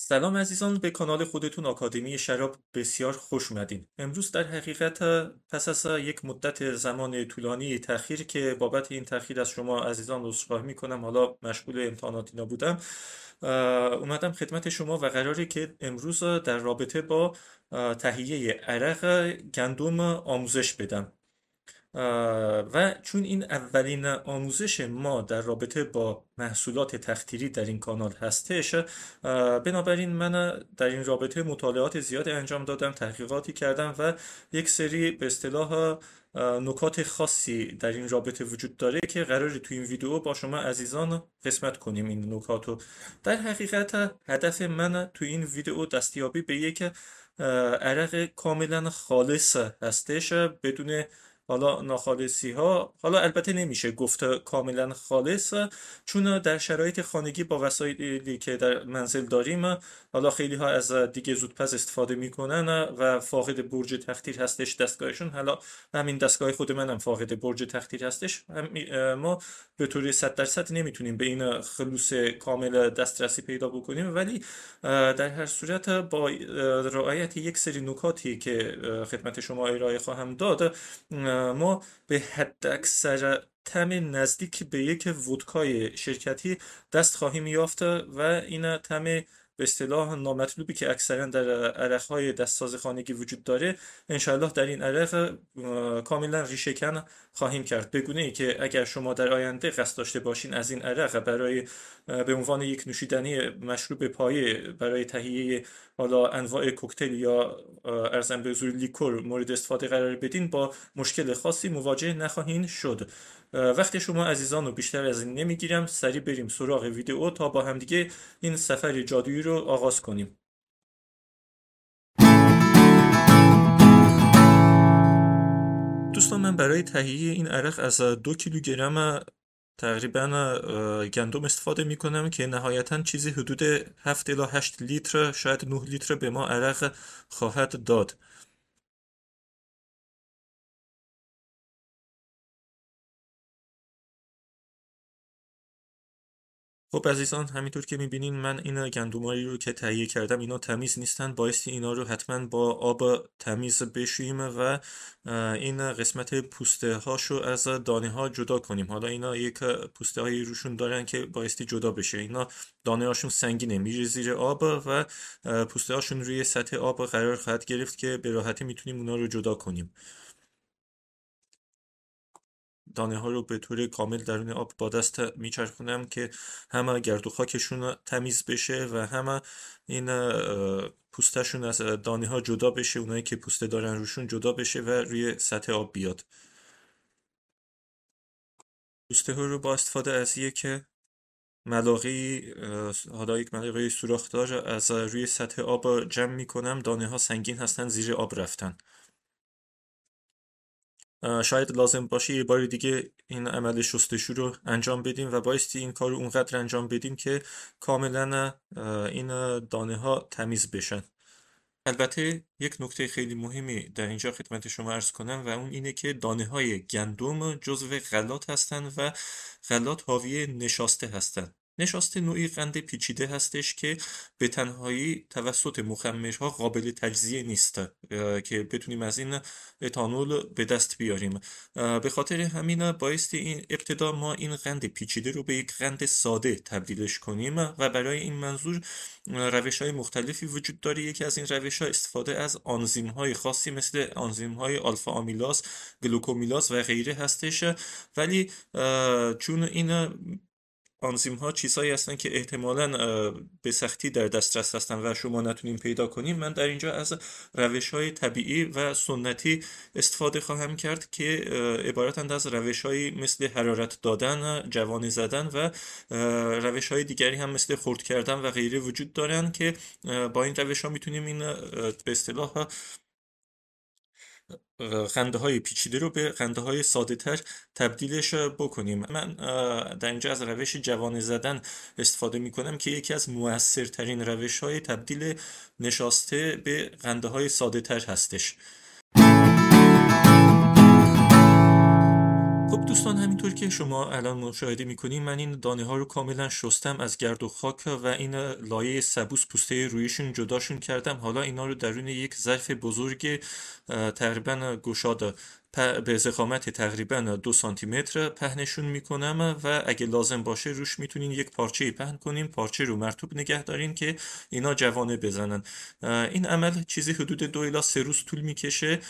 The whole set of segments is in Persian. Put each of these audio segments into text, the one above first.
سلام عزیزان، به کانال خودتون آکادمی شراب بسیار خوش اومدین. امروز در حقیقت پس از یک مدت زمان طولانی تأخیر که بابت این تأخیر از شما عزیزان عذرخواهی میکنم، حالا مشغول امتحانات اینا بودم. اومدم خدمت شما و قراره که امروز در رابطه با تهیه عرق گندم آموزش بدم. و چون این اولین آموزش ما در رابطه با محصولات تختیری در این کانال هستش، بنابراین من در این رابطه مطالعات زیاد انجام دادم، تحقیقاتی کردم و یک سری به اصطلاح نکات خاصی در این رابطه وجود داره که قراره تو این ویدیو با شما عزیزان قسمت کنیم این نکاتو. در حقیقت هدف من تو این ویدیو دستیابی به یک عرق کاملا خالص هستش، بدون حالا ناخالصی ها. حالا البته نمیشه گفت کاملا خالص، چون در شرایط خانگی با وسایلی که در منزل داریم، حالا خیلی ها از دیگه زودپز استفاده میکنن و فاقد برج تختیر هستش دستگاهشون. حالا همین دستگاه خود منم فاقد برج تختیر هستش. ما به طور 100% نمیتونیم به این خلوص کامل دسترسی پیدا بکنیم، ولی در هر صورت با رعایت یک سری نکاتی که خدمت شما ارائه خواهم داد، ما به حد اکثر طعم نزدیک به یک ودکای شرکتی دست خواهیم یافت و این طعم به اصطلاح نامطلوبی که اکثرا در عرقهای دستساز خانگی وجود داره، انشاءالله در این عرق کاملا ریشه‌کن خواهیم کرد، بگونه ای که اگر شما در آینده قصد داشته باشین از این عرق برای به عنوان یک نوشیدنی مشروب پایه برای تهیه حالا انواع کوکتل یا ارزم به حضور لیکور مورد استفاده قرار بدین، با مشکل خاصی مواجه نخواهین شد. وقتی شما عزیزان رو بیشتر از این نمیگیرم، سریع بریم سراغ ویدیو تا با همدیگه این سفر جادویی رو آغاز کنیم. دوستان، من برای تهیه این عرق از 2 کیلوگرم تقریبا گندم استفاده می کنم که نهایتا چیزی حدود 7 الی 8 لیتر، شاید 9 لیتر به ما عرق خواهد داد. خب عزیزان، همینطور که میبینین من این گندمایی رو که تهیه کردم اینا تمیز نیستن، بایستی اینا رو حتما با آب تمیز بشوییم و این قسمت پوسته هاشو از دانه ها جدا کنیم. حالا اینا یک پوسته هایی روشون دارن که بایستی جدا بشه، اینا دانه هاشون سنگینه، میره زیر آب و پوسته هاشون روی سطح آب قرار خواهد گرفت که به راحتی میتونیم اونا رو جدا کنیم. دانه ها رو به طور کامل درون آب با دست میچرخونم که همه گرد و خاکشون تمیز بشه و همه این پوستشون از دانه ها جدا بشه، اونایی که پوسته دارن روشون جدا بشه و روی سطح آب بیاد. پوسته ها رو با استفاده از یک ملاقه، حالا یک ملاقه سوراخ‌دار، از روی سطح آب جمع میکنم. دانه ها سنگین هستن، زیر آب رفتن. شاید لازم باشه یه بار دیگه این عمل شستشو رو انجام بدیم و بایستی این کار رو اونقدر انجام بدیم که کاملا این دانه ها تمیز بشن. البته یک نکته خیلی مهمی در اینجا خدمت شما عرض کنم و اون اینه که دانه های گندم جزو غلات هستند و غلات حاوی نشاسته هستند. نشاسته نوعی قند پیچیده هستش که به تنهایی توسط مخمرها قابل تجزیه نیست که بتونیم از این اتانول به دست بیاریم. به خاطر همین بایستی این ابتدا ما این قند پیچیده رو به یک قند ساده تبدیلش کنیم و برای این منظور روش های مختلفی وجود داره. یکی از این روش ها استفاده از آنزیم های خاصی مثل آنزیم های آلفا آمیلاز، گلوکومیلاز و غیره هستش، ولی چون این آنزیم ها چیزهایی هستن که احتمالاً به سختی در دسترس هستن و شما نتونین پیدا کنیم، من در اینجا از روش های طبیعی و سنتی استفاده خواهم کرد که عبارتند از روش های مثل حرارت دادن، جوانه زدن و روش های دیگری هم مثل خرد کردن و غیره وجود دارن که با این روش ها میتونیم این به اصطلاح خنده های پیچیده رو به خنده های ساده تر تبدیلش بکنیم. من در اینجا از روش جوانه زدن استفاده می کنم که یکی از مؤثرترین روش های تبدیل نشاسته به خنده های ساده تر هستش. خب دوستان، همینطور که شما الان مشاهده میکنین من این دانه ها رو کاملا شستم از گرد و خاک و این لایه سبوس پوسته رویشون جداشون کردم. حالا اینا رو درون یک ظرف بزرگ تقریبا گشاد به ضخامت تقریبا 2 سانتی متر پهنشون میکنم و اگه لازم باشه روش میتونین یک پارچه پهن کنین، پارچه رو مرطوب نگه دارین که اینا جوانه بزنن. این عمل چیزی حدود 2 الی 3 روز طول میکشه.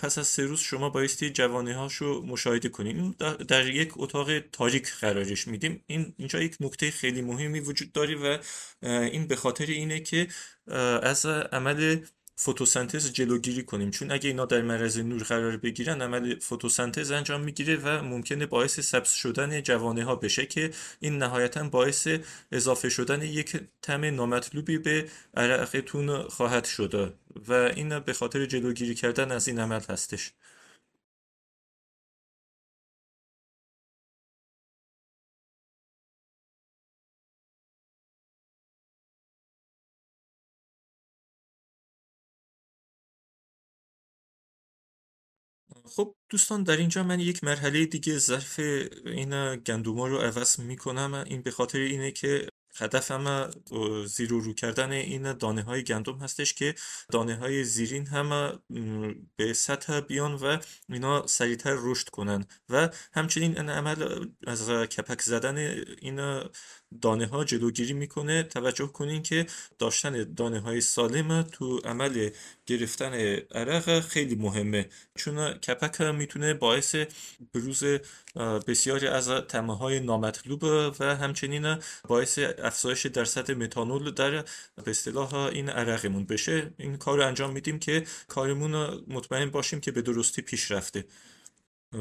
پس از 3 روز شما بایستی جوانه هاشو مشاهده کنین. این در یک اتاق تاریک قرارش میدیم. اینجا یک نکته خیلی مهمی وجود داره و این به خاطر اینه که از عمل فتوسنتز جلوگیری کنیم، چون اگه اینا در معرض نور قرار بگیرن عمل فتوسنتز انجام میگیره و ممکنه باعث سبز شدن جوانه ها بشه که این نهایتا باعث اضافه شدن یک طعم نامطلوبی به عرقتون خواهد شد و این به خاطر جلوگیری کردن از این عمل هستش. خب دوستان، در اینجا من یک مرحله دیگه ظرف این گندوما رو عوض میکنم. این به خاطر اینه که هدفم زیر و رو کردن این دانه های گندم هستش که دانه های زیرین هم به سطح بیان و اینا سریعتر رشد کنن و همچنین این عمل از کپک زدن این دانه ها جلوگیری میکنه. توجه کنین که داشتن دانه های سالم تو عمل گرفتن عرق خیلی مهمه، چون کپک میتونه باعث بروز بسیاری از طعمه های نامطلوب و همچنین باعث افزایش درصد متانول در به اصطلاح این عرقمون بشه. این کار رو انجام میدیم که کارمون رو مطمئن باشیم که به درستی پیش رفته.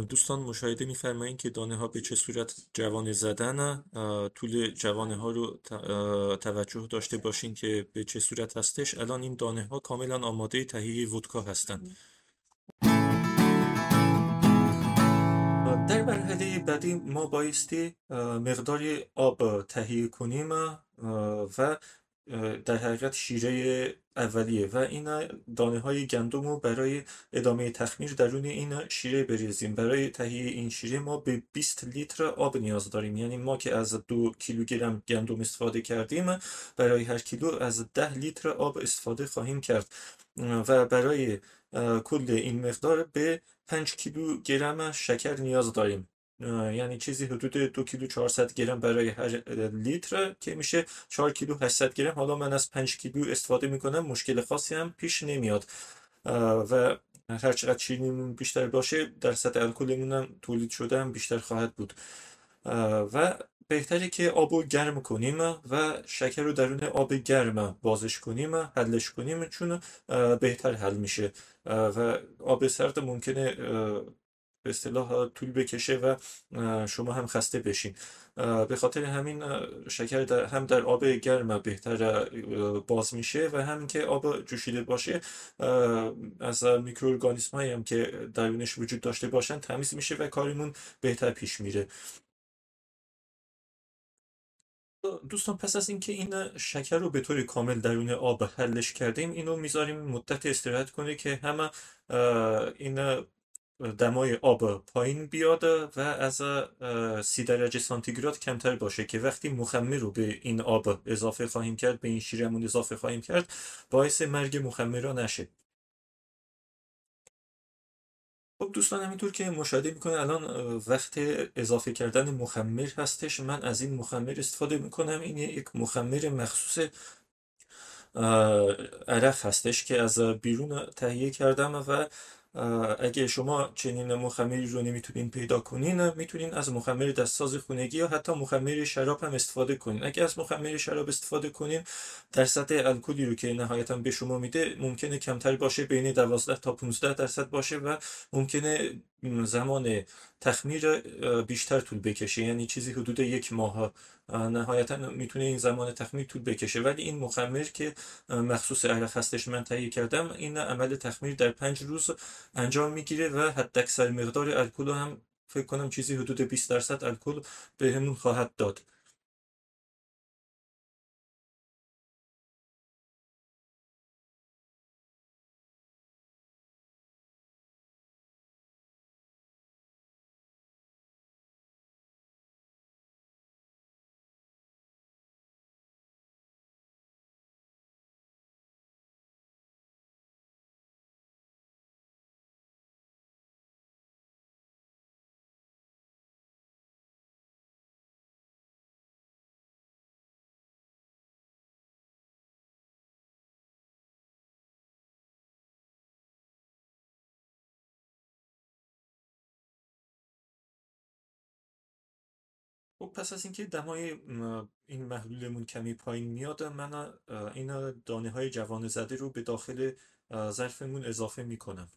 دوستان مشاهده می‌فرمایید که دانه ها به چه صورت جوانه زدن. طول جوانه ها رو توجه داشته باشین که به چه صورت هستش. الان این دانه ها کاملا آماده تهیه ودکا هستند. در مرحله بعدی ما بایستی مقدار آب تهیه کنیم و در حقیقت شیره اولیه و این دانه های گندم رو برای ادامه تخمیر درون این شیره بریزیم. برای تهیه این شیره ما به 20 لیتر آب نیاز داریم، یعنی ما که از 2 کیلوگرم گندم استفاده کردیم برای هر کیلو از 10 لیتر آب استفاده خواهیم کرد و برای کل این مقدار به 5 کیلوگرم شکر نیاز داریم. یعنی چیزی حدود 2 کیلو 400 گرم برای هر لیتر که میشه 4 کیلو 800 گرم. حالا من از 5 کیلو استفاده میکنم، مشکل خاصی هم پیش نمیاد و هر چقدر شیرینیمون بیشتر باشه درصد الکلمون هم تولید شده هم بیشتر خواهد بود و بهتره که آب رو گرم کنیم و شکر رو درون آب گرم بازش کنیم، حلش کنیم، چون بهتر حل میشه و آب سرد ممکنه به اصطلاح طول بکشه و شما هم خسته بشین. به خاطر همین شکر هم در آب گرم بهتر باز میشه و همین که آب جوشیده باشه از میکروارگانیسم هایی هم که درونش وجود داشته باشن تمیز میشه و کارمون بهتر پیش میره. دوستان، پس از اینکه این شکر رو به طور کامل درون آب حلش کردیم، اینو میذاریم مدت استراحت کنه که هم این دمای آب پایین بیاد و از 30 درجه سانتیگراد کمتر باشه که وقتی مخمر رو به این آب اضافه خواهیم کرد، به این شیرمون اضافه خواهیم کرد، باعث مرگ مخمرها نشه. خب دوستان، همینطور که مشاهده میکنه الان وقت اضافه کردن مخمر هستش. من از این مخمر استفاده میکنم. این یک مخمر مخصوص عرق هستش که از بیرون تهیه کردم و اگه شما چنین مخمری رو نمیتونین پیدا کنین، میتونین از مخمر دستساز خونگی یا حتی مخمر شراب هم استفاده کنین. اگه از مخمر شراب استفاده کنین، درصد الکلی رو که نهایتا به شما میده ممکنه کمتر باشه، بین 12 تا 15 درصد باشه و ممکنه زمان تخمیر بیشتر طول بکشه، یعنی چیزی حدود 1 ماه نهایتا میتونه این زمان تخمیر طول بکشه. ولی این مخمر که مخصوص عرق هستش من تهیه کردم، این عمل تخمیر در 5 روز انجام میگیره و حداکثر مقدار الکل هم فکر کنم چیزی حدود 20 درصد الکل بهمون خواهد داد. خب پس از اینکه دمای این محلولمون کمی پایین میاد، من این دانه های جوان زده رو به داخل ظرفمون اضافه میکنم.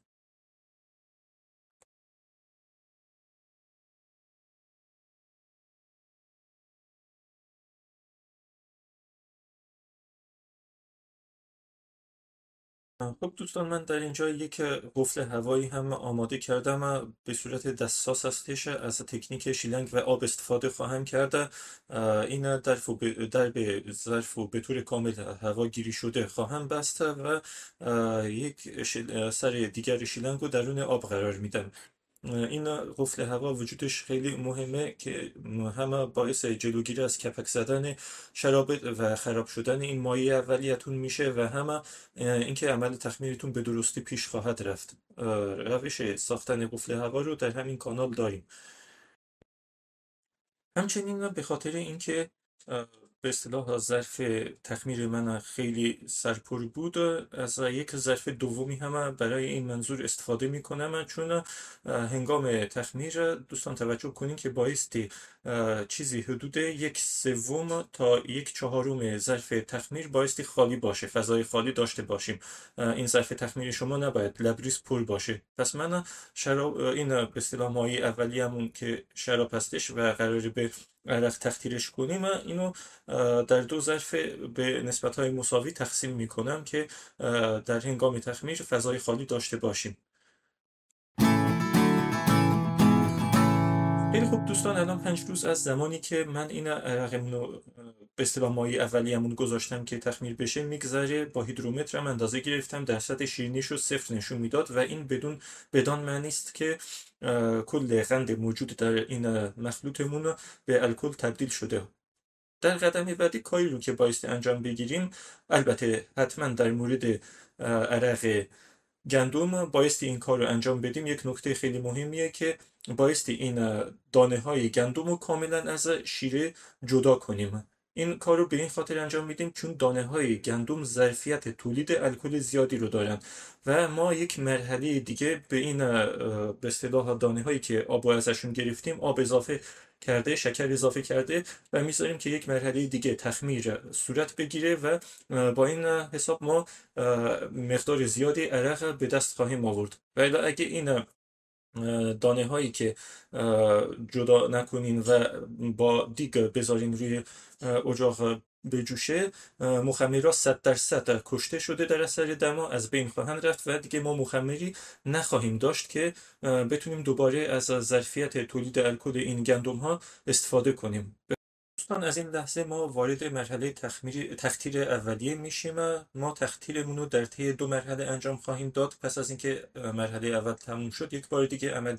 خب دوستان، من در اینجا یک قفل هوایی هم آماده کردم. به صورت دستساز هستش. از تکنیک شیلنگ و آب استفاده خواهم کرد. این در به ظرف و به طور کامل هوا گیری شده خواهم بست و یک سر دیگر شیلنگ رو درون آب قرار میدم. این قفل هوا وجودش خیلی مهمه که هم باعث جلوگیری از کپک زدن شراب و خراب شدن این مایع اولیتون میشه و هم اینکه عمل تخمیرتون به درستی پیش خواهد رفت. روش ساختن قفل هوا رو در همین کانال داریم. همچنین به خاطر اینکه به اصطلاح ظرف تخمیر من خیلی سرپر بود، از یک ظرف دومی هم برای این منظور استفاده می کنم، چون هنگام تخمیر دوستان توجه کنین که بایستی چیزی حدود یک سوم تا یک چهارم ظرف تخمیر بایستی خالی باشه، فضای خالی داشته باشیم. این ظرف تخمیر شما نباید لبریز پر باشه. پس من شراب این به اصطلاح مایع اولیه‌مون که شراب هستش و قراره به عرق تختیرش کنیم، اینو در دو ظرف به نسبت‌های مساوی تقسیم می‌کنم که در هنگام تخمیر فضای خالی داشته باشیم. خیلی خوب دوستان، الان 5 روز از زمانی که من این عرقمون رو به اصطلاح مایع اولیه‌مون گذاشتم که تخمیر بشه میگذره. با هیدرومترم اندازه گرفتم، درصد شیرینیش رو 0 نشون میداد و این بدان معنی است که کل قند موجود در این مخلوطمون به الکل تبدیل شده. در قدم بعدی کاری رو که بایستی انجام بگیریم، البته حتما در مورد عرق گندم بایستی این کار رو انجام بدیم. یک نکته خیلی مهمیه که بایستی این دانه های گندم رو کاملا از شیره جدا کنیم. این کار رو به این خاطر انجام میدیم چون دانه های گندم ظرفیت تولید الکل زیادی رو دارن و ما یک مرحله دیگه به این به اصطلاح دانه هایی که آب رو ازشون گرفتیم آب اضافه کرده، شکر اضافه کرده و میذاریم که یک مرحله دیگه تخمیر صورت بگیره و با این حساب ما مقدار زیادی عرق به دست خواهیم آورد. ولی اگه این دانه هایی که جدا نکنین و با دیگ بذارین روی اجاق بجوشه، مخمرها 100% کشته شده در اثر دما از بین خواهند رفت و دیگه ما مخمری نخواهیم داشت که بتونیم دوباره از ظرفیت تولید الکل این گندم ها استفاده کنیم. دوستان، از این لحظه ما وارد مرحله تختیر اولیه میشیم. ما تختیرمون رو در طی 2 مرحله انجام خواهیم داد. پس از اینکه مرحله اول تموم شد، یک بار دیگه عمل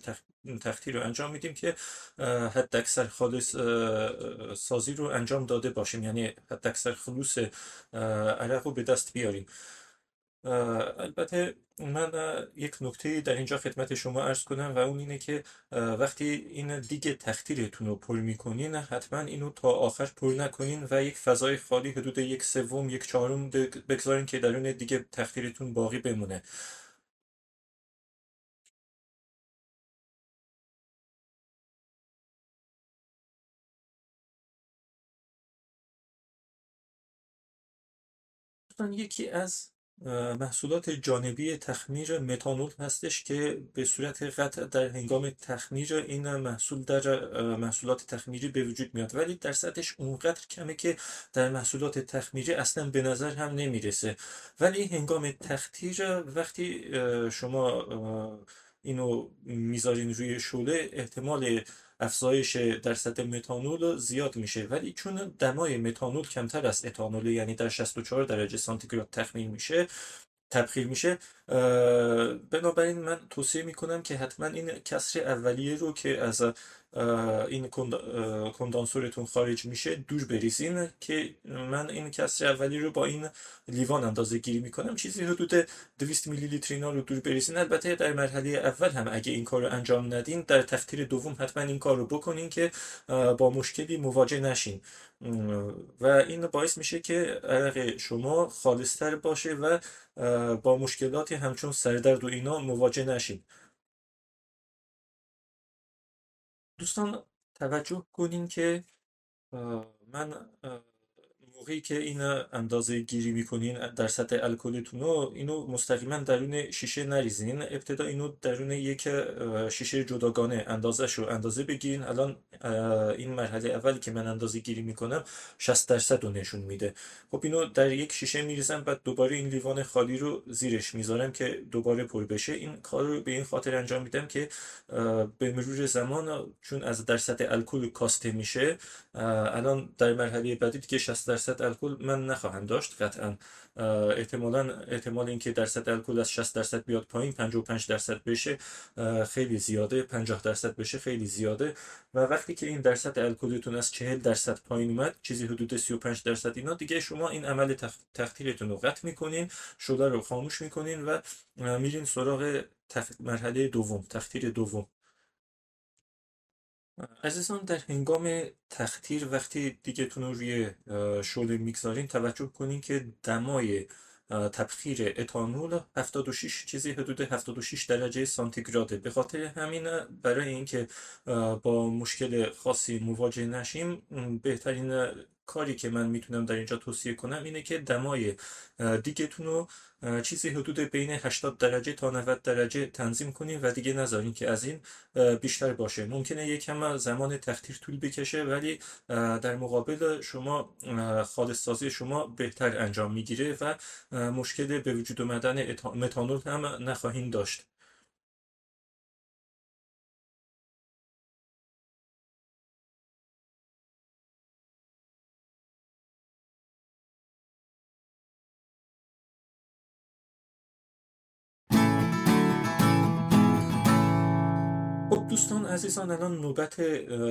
تختیر رو انجام میدیم که حداکثر خالص سازی رو انجام داده باشیم، یعنی حداکثر خلوص عرق رو به دست بیاریم. البته من یک نکته در اینجا خدمت شما عرض کنم و اون اینه که وقتی این دیگه تختیرتون رو پر میکنین، حتما اینو تا آخر پر نکنین و یک فضای خالی حدود یک سوم یک چهارم بگذارین که درون دیگه تختیرتون باقی بمونه. دوستان، یکی از محصولات جانبی تخمیر متانول هستش که به صورت قطع در هنگام تخمیر این محصول در محصولات تخمیری به وجود میاد، ولی درصدش اونقدر کمه که در محصولات تخمیری اصلا به نظر هم نمیرسه. ولی هنگام تختیر وقتی شما اینو میذارین روی شعله، احتمال افزایش درصد متانول زیاد میشه، ولی چون دمای متانول کمتر از اتانول، یعنی در 64 درجه سانتیگراد تبخیر میشه، بنابراین من توصیه میکنم که حتما این کسر اولیه رو که از این کندانسورتون خارج میشه دور بریزین، که من این کسر اولیه رو با این لیوان اندازه گیری میکنم. چیزی حدود 200 میلی لیتر اینا رو دور بریزین. البته در مرحله اول هم اگه این کار رو انجام ندین، در تختیر دوم حتما این کار رو بکنین که با مشکلی مواجه نشین و این باعث میشه که عرق شما خالصتر باشه و با مشکلاتی همچون سردرد و اینا مواجه نشین. دوستان، توجه کنین که من موقعی که این اندازه گیری میکنین در سطح الکلتون رو، اینو مستقیما درون شیشه نریزین. ابتدا اینو درون یک شیشه جداگانه اندازه بگیرین. الان این مرحله اولی که من اندازه گیری میکنم 60% رو نشون میده. خب اینو در یک شیشه میریزم، بعد دوباره این لیوان خالی رو زیرش میذارم که دوباره پر بشه. این کار رو به این خاطر انجام میدم که به مرور زمان، چون از در سطح الکل کاسته میشه، الان در مرحله بعدی دیگه 60% الکل من نخواهم داشت قطعا. احتمال اینکه درصد الکل از 60% بیاد پایین 55% بشه خیلی زیاده، 50% بشه خیلی زیاده. و وقتی که این درصد الکلتون از 40% پایین اومد، چیزی حدود 35%، اینا دیگه شما این عمل تخدیرتون رو قطع میکنین، شعله رو خاموش میکنین و میرین سراغ مرحله دوم، تخدیر دوم. عزیزان، در هنگام تخدیر وقتی دیگتون رو روی شعله میگذارین، توجه کنین که دمای تبخیر اتانول 76 چیزی حدود 76 درجه سانتیگراده. به خاطر همین برای اینکه با مشکل خاصی مواجه نشیم، بهترین کاری که من میتونم در اینجا توصیه کنم اینه که دمای دیگتون رو چیزی حدود بین 80 درجه تا 90 درجه تنظیم کنین و دیگه نذارین که از این بیشتر باشه. ممکنه یکم زمان تخدیر طول بکشه، ولی در مقابل شما خالص سازی شما بهتر انجام میگیره و مشکل به وجود آمدن متانول هم نخواهیم داشت. خب دوستان عزیزان، الان نوبت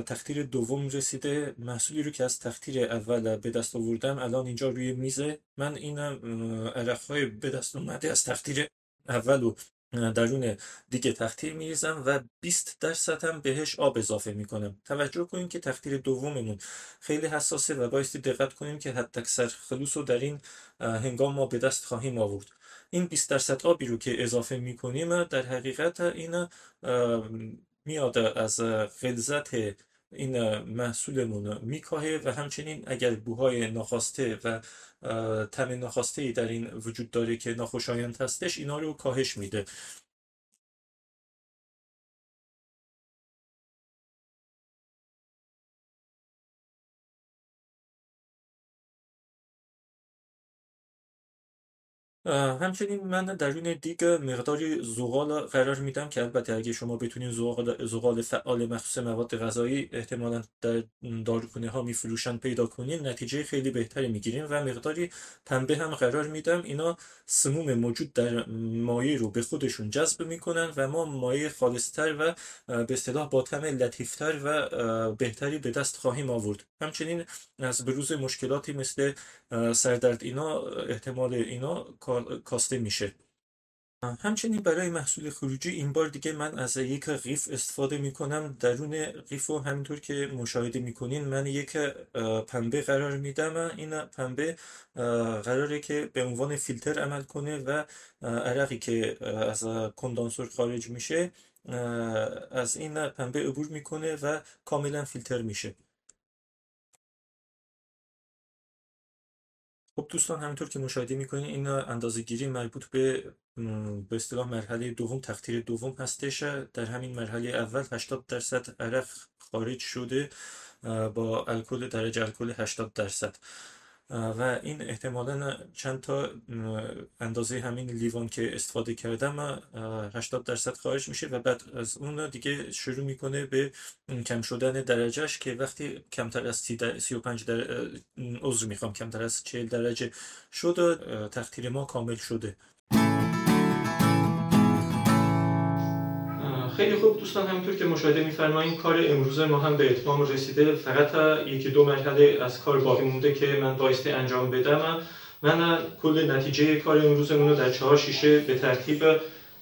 تخدیر دوم رسیده. محصولی رو که از تخدیر اول به دست آوردم الان اینجا روی میزه. من این عرق‌های به دست اومده از تخدیر اول رو درون دیگه تخدیر میریزم و 20% هم بهش آب اضافه میکنم. توجه کنیم که تخدیر دوممون خیلی حساسه و بایستی دقت کنیم که حداکثر خلوص رو در این هنگام ما به دست خواهیم آورد. این 20% آبی رو که اضافه میکنیم در حقیقت این میاد از غلظت این محصولمون میکاهه و همچنین اگر بوهای ناخواسته و طعم ناخواسته در این وجود داره که ناخوشایند هستش، اینا رو کاهش میده. همچنین من درون دیگ مقداری زغال قرار میدم که البته اگه شما بتونین زغال فعال مخصوص مواد غذایی احتمالاً در داروخونه ها میفروشن پیدا کنین، نتیجه خیلی بهتری میگیرین. و مقداری پنبه هم قرار میدم. اینا سموم موجود در مایع رو به خودشون جذب میکنن و ما مایع خالصتر و به اصطلاح با طعم لطیفتر و بهتری به دست خواهیم آورد. همچنین از بروز مشکلاتی مثل سردرد اینا احتمال اینا کاسته میشه. همچنین برای محصول خروجی این بار دیگه من از یک قیف استفاده میکنم. درون قیف رو همینطور که مشاهده میکنین من یک پنبه قرار میدم. این پنبه قراره که به عنوان فیلتر عمل کنه و عرقی که از کندانسور خارج میشه از این پنبه عبور میکنه و کاملا فیلتر میشه. خب دوستان، همینطور که مشاهده میکنین این اندازه‌گیری مربوط به اصطلاح مرحله دوم، تخدیر دوم هستش. در همین مرحله اول 80% عرق خارج شده با درجه الکل 80%. و این احتمالا چند تا اندازه همین لیوان که استفاده کردم 80% خارج میشه و بعد از اون دیگه شروع میکنه به کم شدن درجهش که وقتی کمتر از 35 عذر میخوام، کمتر از 40 درجه شد تخدیر ما کامل شده. خیلی خوب دوستان، همونطور که مشاهده می‌فرمایید کار امروز ما هم به اتمام رسیده. فقط یکی دو مرحله از کار باقی مونده که من بایستی انجام بدم. من کل نتیجه کار امروزمون رو در 4 شیشه به ترتیب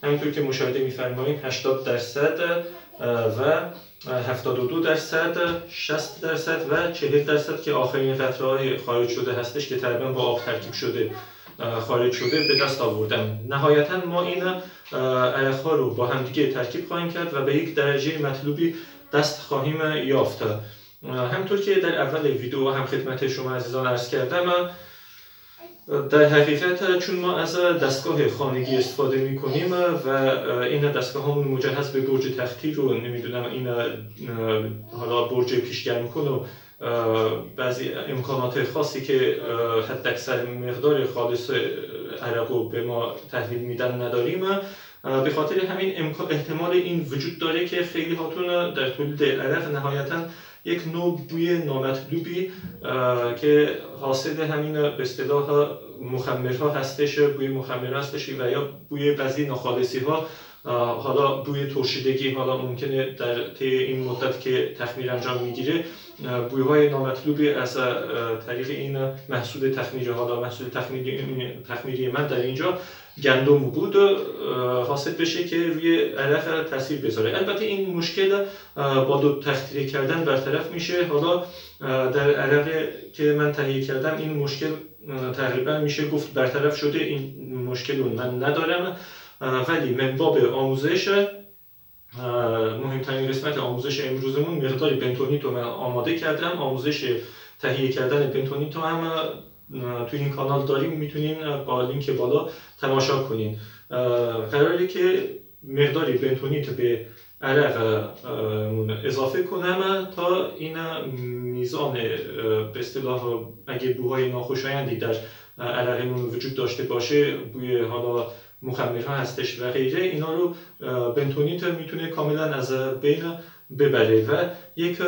همونطور که مشاهده می‌فرمایید 80% و 72%، 60% و 40% که آخرین قطره‌های خارج شده هستش که تقریبا با آب ترکیب شده خارج شده به دست آوردم. نهایتا ما این عرق‌ها رو با همدیگه ترکیب خواهیم کرد و به یک درجه مطلوبی دست خواهیم یافت. همطور که در اول ویدیو هم خدمت شما عزیزان عرض کردم، در حقیقت چون ما از دستگاه خانگی استفاده می کنیم و این دستگاه همون مجهز به برج تختی رو نمیدونم این حالا برج پیشگرمکن و بعضی امکانات خاصی که حد اکثر مقدار خالص عرق رو به ما تحویل میدن نداریم، به خاطر همین احتمال این وجود داره که خیلی هاتون در تولید عرق نهایتا یک نوع بوی نامطلوبی که حاصل همین به اصطلاح مخمرها هستش، بوی مخمرها هستش و یا بوی بعضی ناخالصی ها، حالا بوی ترشیدگی، حالا ممکنه در طی این مدت که تخمیر انجام میگیره بویهای نامطلوبی از طریق این محصول تخمیری، حالا محصول تخمیری من در اینجا گندم بود، حاصل بشه که روی عرق تاثیر بذاره. البته این مشکل با دو تخمیر کردن برطرف میشه. حالا در عرق که من تهیه کردم این مشکل تقریبا میشه گفت برطرف شده، این مشکل رو من ندارم. ولی من باب آموزش، مهمترین قسمت آموزش امروزمون مقدار بنتونیت رو من آماده کردم. آموزش تهیه کردن بنتونیت رو هم توی این کانال داریم، میتونین با لینک بالا تماشا کنین. قراره که مقداری بنتونیت به عرق اضافه کنم تا این میزان به اصطلاح اگه بوهای ناخوشایندی در عرقمون وجود داشته باشه، بوی حالا مخمرها هستش و غیره، اینا رو بنتونیت میتونه کاملا از بین ببره و یک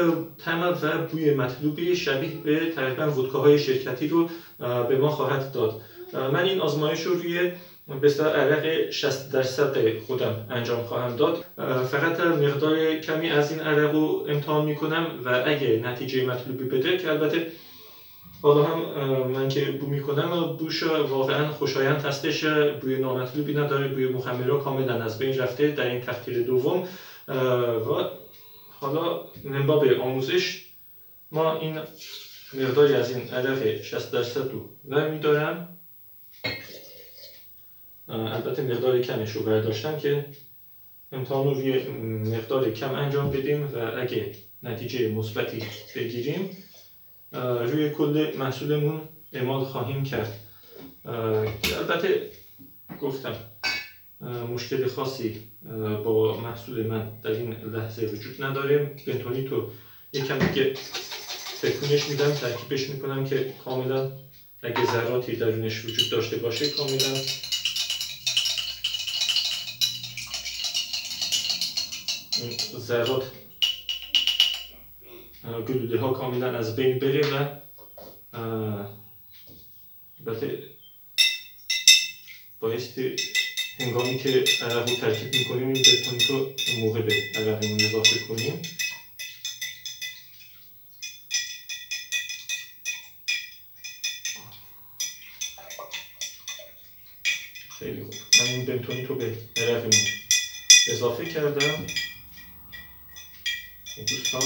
طعم و بوی مطلوبی شبیه به تقریبا ودکاهای شرکتی رو به ما خواهد داد. من این آزمایش رو روی به عرق 60% خودم انجام خواهم داد. فقط مقدار کمی از این عرق رو امتحان میکنم و اگه نتیجه مطلوبی بده، که البته حالا هم من که بو میکنم بوش واقعا خوشایند هستش، بوی نامطلوبی نداره، بوی مخمرها کاملا از بین رفته در این تقطیر دوم. و حالا من باب آموزش ما این مقداری از این عرق 60% رو برمیدارم. البته مقدار کمش رو برداشتم که امتحان رو روی مقدار کم انجام بدیم و اگه نتیجه مثبتی بگیریم روی کل محصولمون اعمال خواهیم کرد. البته گفتم مشکل خاصی با محصول من در این لحظه وجود نداره. بنتونیت رو یکم دیگه تکونش میدم، ترکیبش میکنم که کاملا اگه ذراتی درونش وجود داشته باشه کاملا ذرات گلوله ها کاملا از بین بره و البته بایستی هنگامی که عرق رو ترکیب میکنیم این بنتونیت رو موقع به عرقمون اضافه کنیم. خیلی خوب، من این بنتونیت رو به عرقمون اضافه کردم. دوستان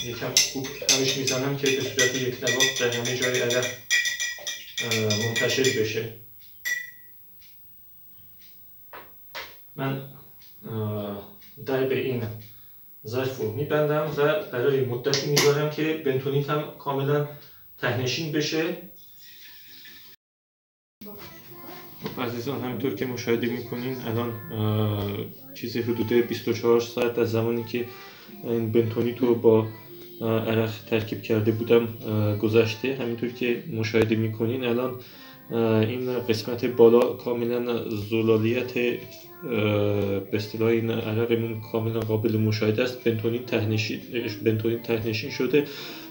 یکم خوب همش میزنم که به صورت یک نواخت در همه جای عرق منتشر بشه. من در به این ظرف رو میبندم و برای مدتی میذارم که بنتونیت هم کاملا ته‌نشین بشه. عزیزان همینطور که مشاهده میکنین الان چیزی حدود 24 ساعت از زمانی که این بنتونیت رو با عرق ترکیب کرده بودم گذشته. همینطور که مشاهده میکنین الان این قسمت بالا کاملا زلالیت به اصطلاح این عرقمون کاملا قابل مشاهده است. بنتونیت ته‌نشین شده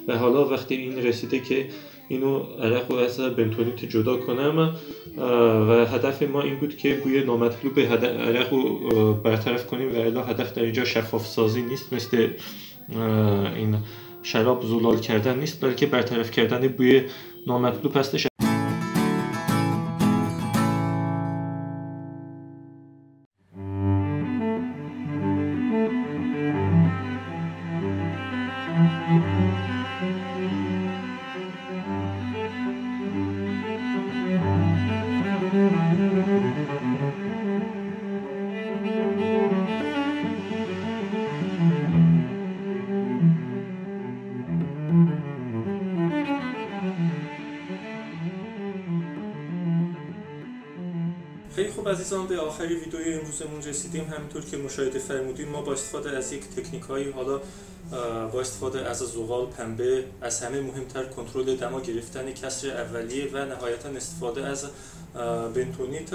و حالا وقتی این رسیده که اینو عرق رو از بنتونیت جدا کنم و هدف ما این بود که بوی نامطلوب عرق رو برطرف کنیم و الا هدف در اینجا شفاف سازی نیست، مثل این شراب زلال کردن نیست، بلکه برطرف کردن بوی نامطلوب هستش. خب عزیزان، به آخری ویدیوی امروزمون رسیدیم. همینطور که مشاهده فرمودیم ما با استفاده از یک تکنیک‌هایی، حالا با استفاده از زغال، پنبه، از همه مهمتر کنترل دما گرفتن کسر اولیه و نهایتا استفاده از بنتونیت،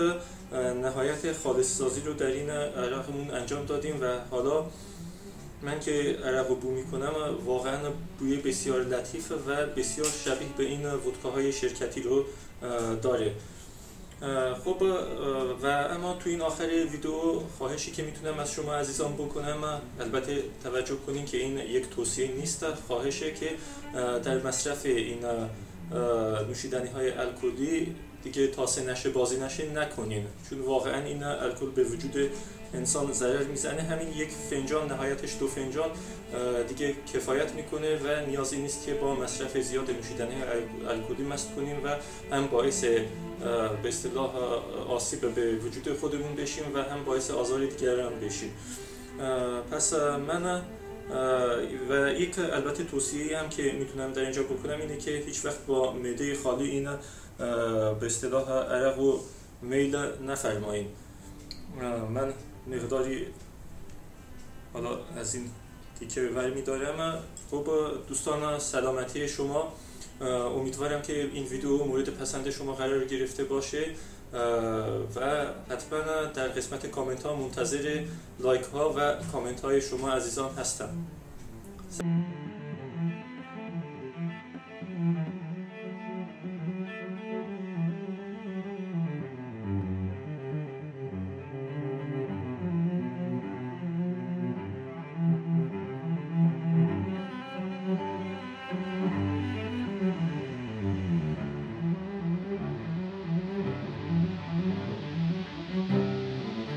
نهایت خالص سازی رو در این عرقمون انجام دادیم و حالا من که عرق رو بو میکنم واقعا بوی بسیار لطیف و بسیار شبیه به این ودکاهای شرکتی رو داره. خب و اما تو این آخر ویدیو خواهشی که میتونم از شما عزیزان بکنم، البته توجه کنین که این یک توصیه نیست، خواهشه که در مصرف این نوشیدنی های الکلی دیگه تاسه نشه بازی نشه نکنین، چون واقعا این الکل به وجود انسان ضرر میزنه. همین یک فنجان، نهایتش 2 فنجان دیگه کفایت میکنه و نیازی نیست که با مصرف زیاد نوشیدنی الکلی مست کنیم و هم باعث به اصطلاح آسیب به وجود خودمون بشیم و هم باعث آزار دیگران بشیم. پس من و یک البته توصیه‌ای هم که میتونم در اینجا بکنم اینه که هیچ وقت با معده خالی این به اصطلاح عرق و میل نفرمایید. من مقداری حالا از این تیکه برمی دارم. خب دوستان، سلامتی شما. امیدوارم که این ویدیو مورد پسند شما قرار گرفته باشه و حتما در قسمت کامنت ها منتظر لایک ها و کامنت های شما عزیزان هستم.